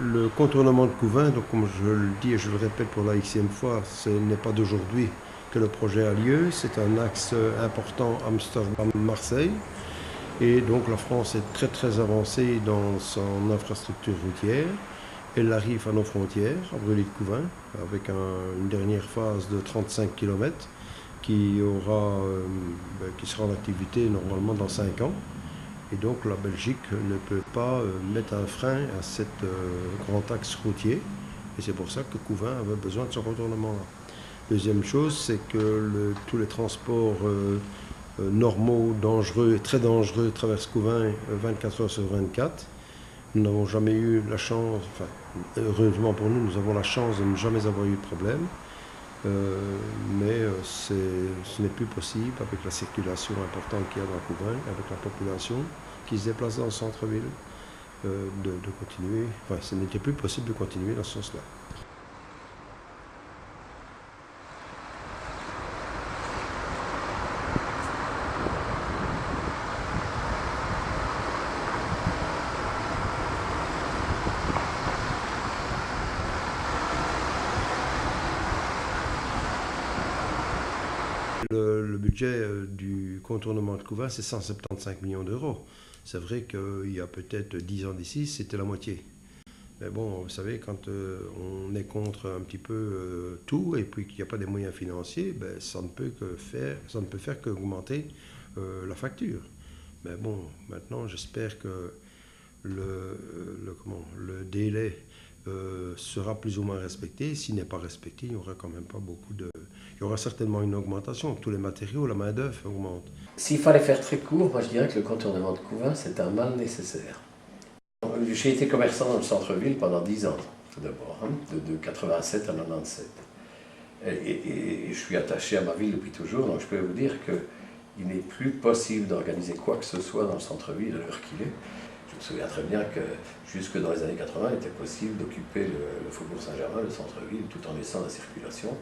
Le contournement de Couvain, donc comme je le dis et je le répète pour la xème fois, ce n'est pas d'aujourd'hui que le projet a lieu. C'est un axe important Amsterdam-Marseille. Et donc la France est très très avancée dans son infrastructure routière. Elle arrive à nos frontières, à Brûlis-de-Couvain, avec une dernière phase de 35 km qui sera en activité normalement dans 5 ans. Et donc la Belgique ne peut pas mettre un frein à cet grand axe routier. Et c'est pour ça que Couvain avait besoin de ce contournement-là. Deuxième chose, c'est que tous les transports normaux, dangereux, très dangereux, traversent Couvain 24 heures sur 24. Nous n'avons jamais eu la chance, enfin, heureusement pour nous, nous avons la chance de ne jamais avoir eu de problème. Mais ce n'est plus possible avec la circulation importante qu'il y a dans Couvain, avec la population qui se déplace dans le centre-ville, de continuer. Enfin, ce n'était plus possible de continuer dans ce sens-là. Le budget du contournement de Couvain, c'est 175 millions d'euros. C'est vrai qu'il y a peut-être 10 ans d'ici, c'était la moitié. Mais bon, vous savez, quand on est contre un petit peu tout et puis qu'il n'y a pas des moyens financiers, ben, ça ne peut faire qu'augmenter la facture. Mais bon, maintenant, j'espère que le délai sera plus ou moins respecté. S'il n'est pas respecté, il n'y aura quand même pas beaucoup de... Il y aura certainement une augmentation. Tous les matériaux, la main-d'œuvre augmente. S'il fallait faire très court, moi je dirais que le contournement de Couvain, c'est un mal nécessaire. J'ai été commerçant dans le centre-ville pendant 10 ans, tout d'abord, hein, de 87 à 97. Et je suis attaché à ma ville depuis toujours, donc je peux vous dire qu'il n'est plus possible d'organiser quoi que ce soit dans le centre-ville à l'heure qu'il est. Je me souviens très bien que jusque dans les années 80, il était possible d'occuper le Faubourg Saint-Germain, le centre-ville, tout en laissant la circulation,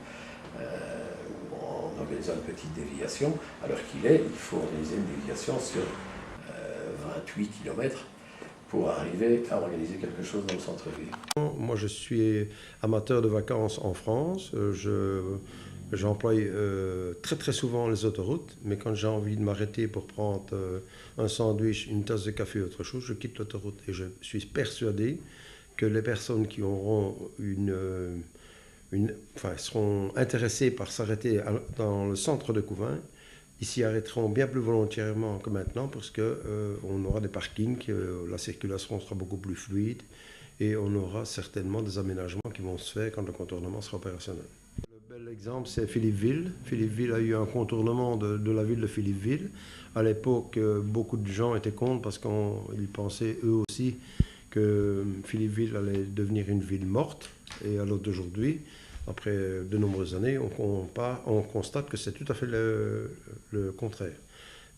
en organisant une petite déviation. À l'heure qu'il est, il faut organiser une déviation sur 28 km pour arriver à organiser quelque chose dans le centre-ville. Moi, je suis amateur de vacances en France. J'emploie très très souvent les autoroutes, mais quand j'ai envie de m'arrêter pour prendre un sandwich, une tasse de café ou autre chose, je quitte l'autoroute. Et je suis persuadé que les personnes qui auront seront intéressées par s'arrêter dans le centre de Couvain, ils s'y arrêteront bien plus volontairement que maintenant parce qu'on aura des parkings, la circulation sera beaucoup plus fluide et on aura certainement des aménagements qui vont se faire quand le contournement sera opérationnel. Le bel exemple, c'est Philippeville. Philippeville a eu un contournement de la ville de Philippeville. À l'époque, beaucoup de gens étaient contre parce qu'ils pensaient eux aussi que Philippeville allait devenir une ville morte. Et à l'heure d'aujourd'hui, après de nombreuses années, on constate que c'est tout à fait le contraire.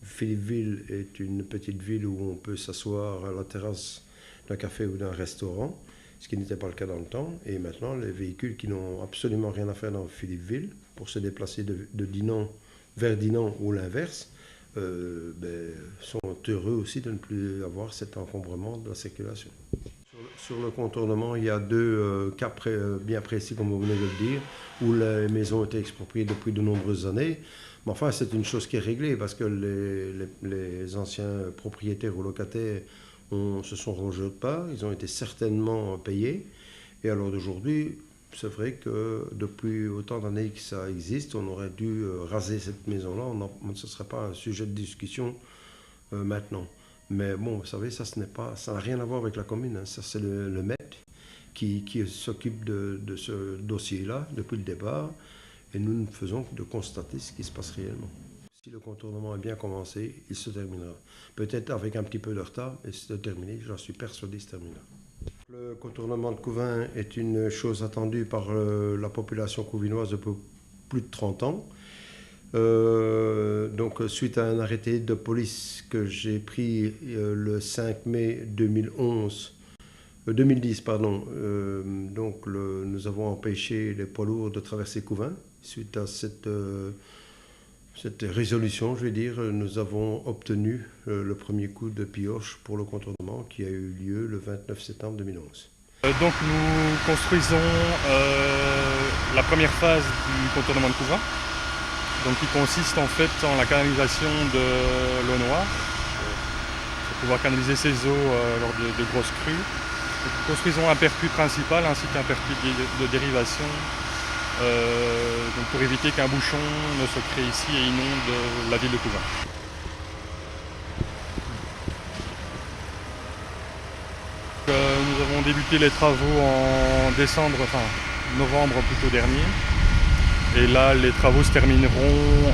Philippeville est une petite ville où on peut s'asseoir à la terrasse d'un café ou d'un restaurant, ce qui n'était pas le cas dans le temps. Et maintenant, les véhicules qui n'ont absolument rien à faire dans Philippeville, pour se déplacer de Dinan vers Dinan ou l'inverse, sont heureux aussi de ne plus avoir cet encombrement de la circulation. Sur le contournement, il y a deux cas bien précis, comme vous venez de le dire, où les maisons ont été expropriées depuis de nombreuses années. Mais enfin, c'est une chose qui est réglée parce que les anciens propriétaires ou locataires se sont rangés de part, ils ont été certainement payés. Et alors d'aujourd'hui, c'est vrai que depuis autant d'années que ça existe, on aurait dû raser cette maison-là. Ce ne serait pas un sujet de discussion maintenant. Mais bon, vous savez, ça n'a rien à voir avec la commune. Hein. Ça, c'est le maître qui s'occupe de ce dossier-là depuis le départ. Et nous ne faisons que de constater ce qui se passe réellement. Si le contournement est bien commencé, il se terminera. Peut-être avec un petit peu de retard, mais c'est terminé. J'en suis persuadé que c'est terminé. Le contournement de Couvain est une chose attendue par la population couvinoise depuis plus de 30 ans. Donc, suite à un arrêté de police que j'ai pris le 5 mai 2010, nous avons empêché les poids lourds de traverser Couvain. Suite à cette résolution, je vais dire, nous avons obtenu le premier coup de pioche pour le contournement qui a eu lieu le 29 septembre 2011. Donc nous construisons la première phase du contournement de Couvin, donc qui consiste en fait en la canalisation de l'eau noire, pour pouvoir canaliser ces eaux lors de grosses crues. Donc, nous construisons un pertuis principal ainsi qu'un pertuis de dérivation, donc pour éviter qu'un bouchon ne se crée ici et inonde la ville de Couvin. Nous avons débuté les travaux en novembre plutôt dernier. Et là, les travaux se termineront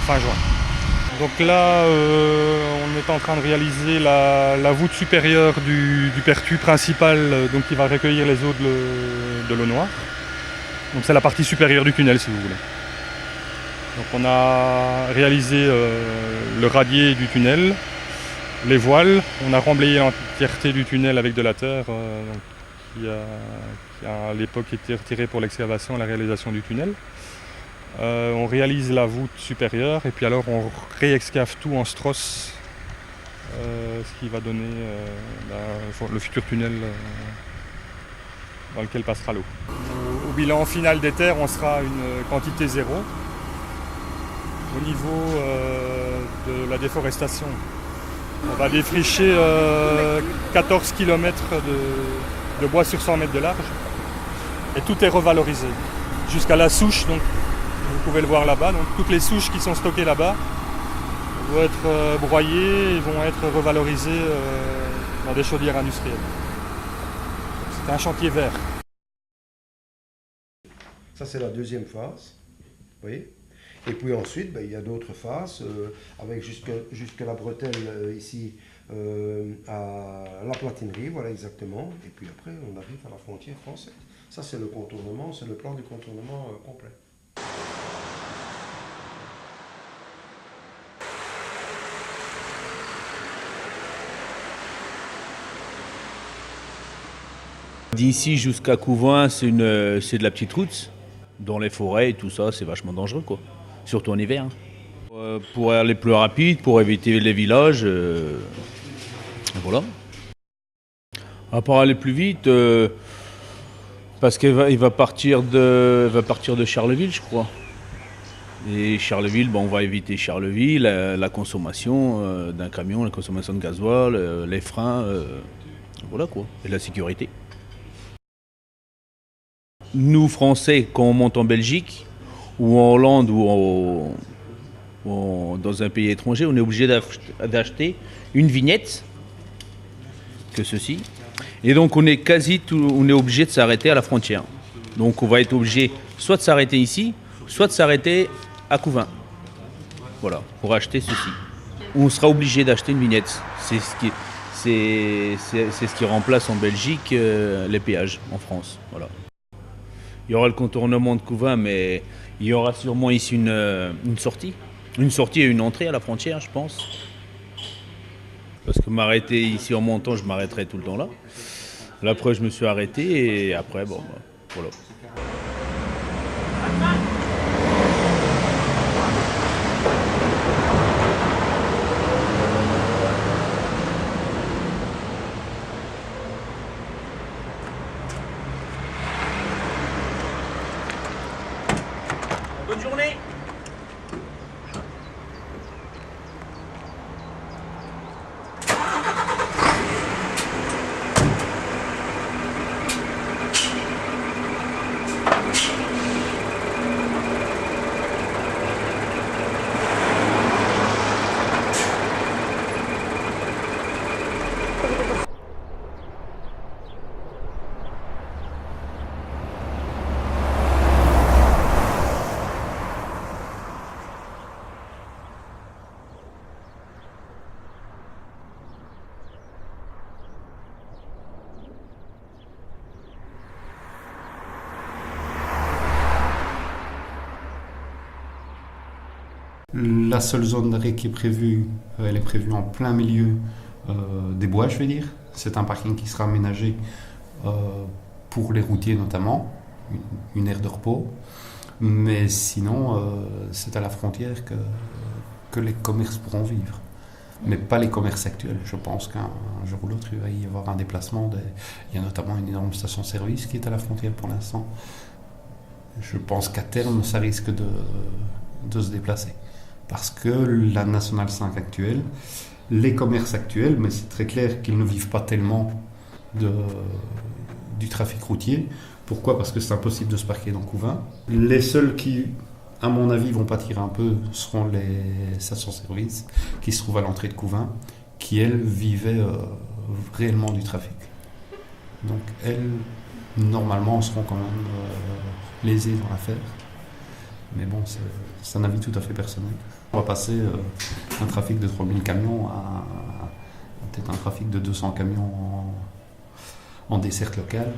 fin juin. Donc là, on est en train de réaliser la voûte supérieure du pertuis principal, donc qui va recueillir les eaux de l'eau noire. Donc c'est la partie supérieure du tunnel, si vous voulez. Donc on a réalisé le radier du tunnel, les voiles, on a remblayé l'entièreté du tunnel avec de la terre qui a à l'époque été retirée pour l'excavation et la réalisation du tunnel. On réalise la voûte supérieure et puis alors on réexcave tout en Strauss, ce qui va donner le futur tunnel dans lequel passera l'eau. Au bilan final des terres, on sera à une quantité zéro. Au niveau de la déforestation, on va défricher 14 km de bois sur 100 mètres de large et tout est revalorisé jusqu'à la souche, donc vous pouvez le voir là-bas, donc toutes les souches qui sont stockées là-bas vont être broyées et vont être revalorisées dans des chaudières industrielles. C'est un chantier vert. Ça c'est la deuxième phase, vous voyez. Et puis ensuite, il y a d'autres phases, avec jusque la bretelle ici à la platinerie, voilà exactement. Et puis après, on arrive à la frontière française. Ça, c'est le contournement, c'est le plan du contournement complet. D'ici jusqu'à Couvin, c'est de la petite route. Dans les forêts et tout ça, c'est vachement dangereux, quoi. Surtout en hiver. Pour aller plus rapide, pour éviter les villages, voilà. À part aller plus vite, parce qu'il va partir de Charleville, je crois. Et Charleville, on va éviter Charleville, la consommation d'un camion, la consommation de gasoil, les freins, voilà quoi, et la sécurité. Nous, Français, quand on monte en Belgique, ou en Hollande, ou dans un pays étranger, on est obligé d'acheter une vignette, que ceci. Et donc on est obligé de s'arrêter à la frontière. Donc on va être obligé soit de s'arrêter ici, soit de s'arrêter à Couvin. Voilà, pour acheter ceci. On sera obligé d'acheter une vignette. C'est ce qui remplace en Belgique les péages en France. Voilà. Il y aura le contournement de Couvin, mais il y aura sûrement ici une sortie. Une sortie et une entrée à la frontière, je pense. Parce que m'arrêter ici en montant, je m'arrêterai tout le temps là. Là, après, je me suis arrêté et après, voilà. Bonne journée. La seule zone d'arrêt qui est prévue, elle est prévue en plein milieu des bois, je vais dire. C'est un parking qui sera aménagé pour les routiers notamment, une aire de repos. Mais sinon, c'est à la frontière que les commerces pourront vivre. mais pas les commerces actuels. Je pense qu'un jour ou l'autre, il va y avoir un déplacement. Il y a notamment une énorme station-service qui est à la frontière pour l'instant. Je pense qu'à terme, ça risque de se déplacer. Parce que la Nationale 5 actuelle, les commerces actuels, mais c'est très clair qu'ils ne vivent pas tellement du trafic routier. Pourquoi ? Parce que c'est impossible de se parquer dans Couvain. Les seuls qui, à mon avis, vont pâtir un peu seront les stations-service qui se trouvent à l'entrée de Couvain, qui, elles, vivaient réellement du trafic. Donc, elles, normalement, seront quand même lésées dans l'affaire. Mais bon, c'est un avis tout à fait personnel. On va passer un trafic de 3000 camions à peut-être un trafic de 200 camions en desserte locale.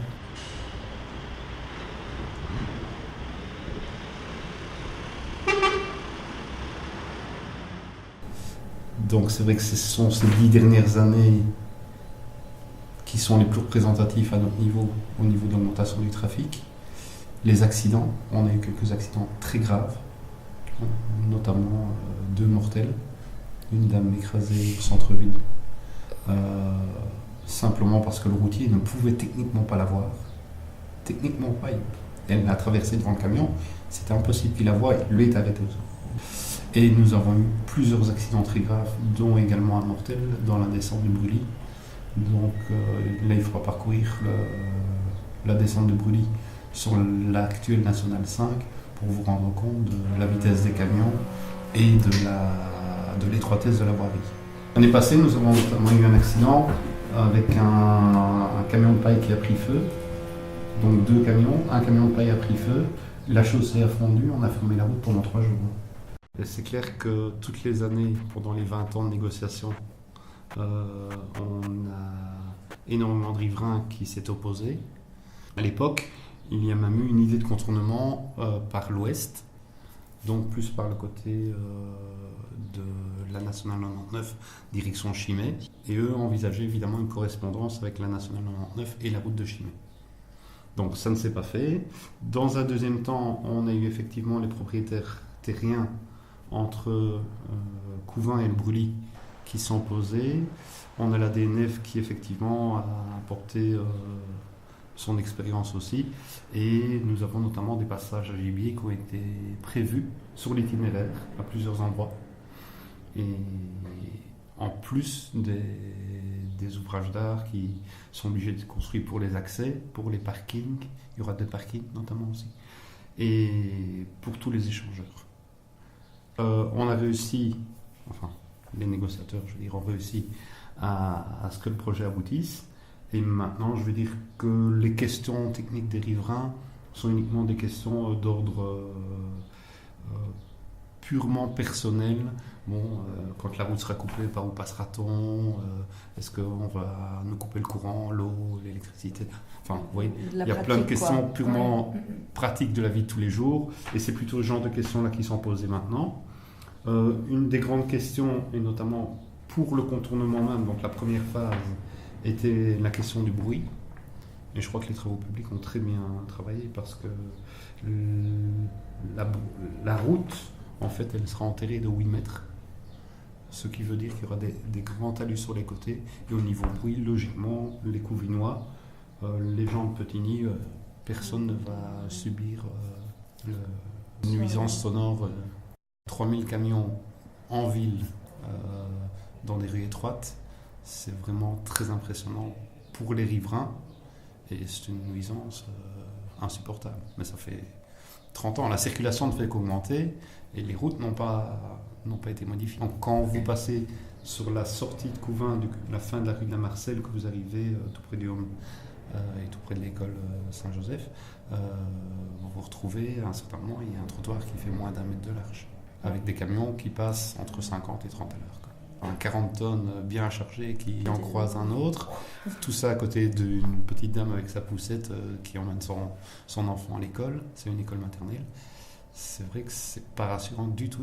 Donc c'est vrai que ce sont ces 10 dernières années qui sont les plus représentatifs à notre niveau, au niveau de l'augmentation du trafic. Les accidents, on a eu quelques accidents très graves, notamment 2 mortels, une dame écrasée au centre-ville, simplement parce que le routier ne pouvait techniquement pas la voir. Techniquement pas, elle a traversé devant le camion, c'était impossible qu'il la voie, il lui est arrêté aux autres. Et nous avons eu plusieurs accidents très graves, dont également un mortel dans la descente de Brully. Donc là, il faudra parcourir la descente de Brully sur l'actuelle Nationale 5 pour vous rendre compte de la vitesse des camions et de l'étroitesse de la voirie. L'année passée, nous avons notamment eu un accident avec un camion de paille qui a pris feu. Donc 2 camions, un camion de paille a pris feu, la chaussée a fondu, on a fermé la route pendant 3 jours. Et c'est clair que toutes les années, pendant les 20 ans de négociation, on a énormément de riverains qui s'est opposés. À l'époque, il y a même eu une idée de contournement par l'ouest, donc plus par le côté de la Nationale 99, direction Chimay. Et eux envisageaient évidemment une correspondance avec la Nationale 99 et la route de Chimay. Donc ça ne s'est pas fait. Dans un deuxième temps, on a eu effectivement les propriétaires terriens entre Couvain et le Brully qui sont posés. On a la DNF qui effectivement a apporté son expérience aussi. Et nous avons notamment des passages à gibier qui ont été prévus sur l'itinéraire à plusieurs endroits. Et en plus des ouvrages d'art qui sont obligés de construire pour les accès, pour les parkings, il y aura des parkings notamment aussi, et pour tous les échangeurs. On a réussi, enfin les négociateurs, je veux dire, ont réussi à ce que le projet aboutisse. Et maintenant, je veux dire que les questions techniques des riverains sont uniquement des questions d'ordre purement personnel. Bon, quand la route sera coupée, par où passera-t-on ? Est-ce qu'on va nous couper le courant, l'eau, l'électricité ? Enfin, vous voyez, il y a plein de questions purement pratiques de la vie de tous les jours. Et c'est plutôt ce genre de questions-là qui sont posées maintenant. Une des grandes questions, et notamment pour le contournement même, donc la première phase, était la question du bruit. Et je crois que les travaux publics ont très bien travaillé parce que la route, en fait, elle sera enterrée de 8 mètres. Ce qui veut dire qu'il y aura des grands talus sur les côtés. Et au niveau bruit, logiquement, les Couvinois, les gens de Petigny, personne ne va subir la nuisance sonore. 3000 camions en ville, dans des rues étroites, c'est vraiment très impressionnant pour les riverains. Et c'est une nuisance insupportable. Mais ça fait 30 ans, la circulation ne fait qu'augmenter et les routes n'ont pas été modifiées. Donc quand vous passez sur la sortie de Couvain, la fin de la rue de la Marcelle, que vous arrivez tout près du Home et tout près de l'école Saint-Joseph, vous vous retrouvez à un certain moment, il y a un trottoir qui fait moins d'1 mètre de large, avec des camions qui passent entre 50 et 30 à l'heure. Un 40 tonnes bien chargé qui en croise un autre, tout ça à côté d'une petite dame avec sa poussette qui emmène son enfant à l'école, c'est une école maternelle. C'est vrai que c'est pas rassurant du tout.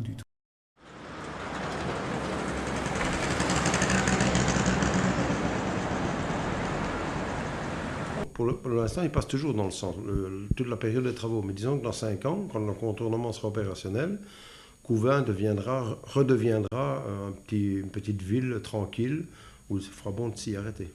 Pour l'instant, il passe toujours dans le centre, toute la période des travaux. Mais disons que dans 5 ans, quand le contournement sera opérationnel, Couvain redeviendra une petite ville tranquille où il fera bon de s'y arrêter.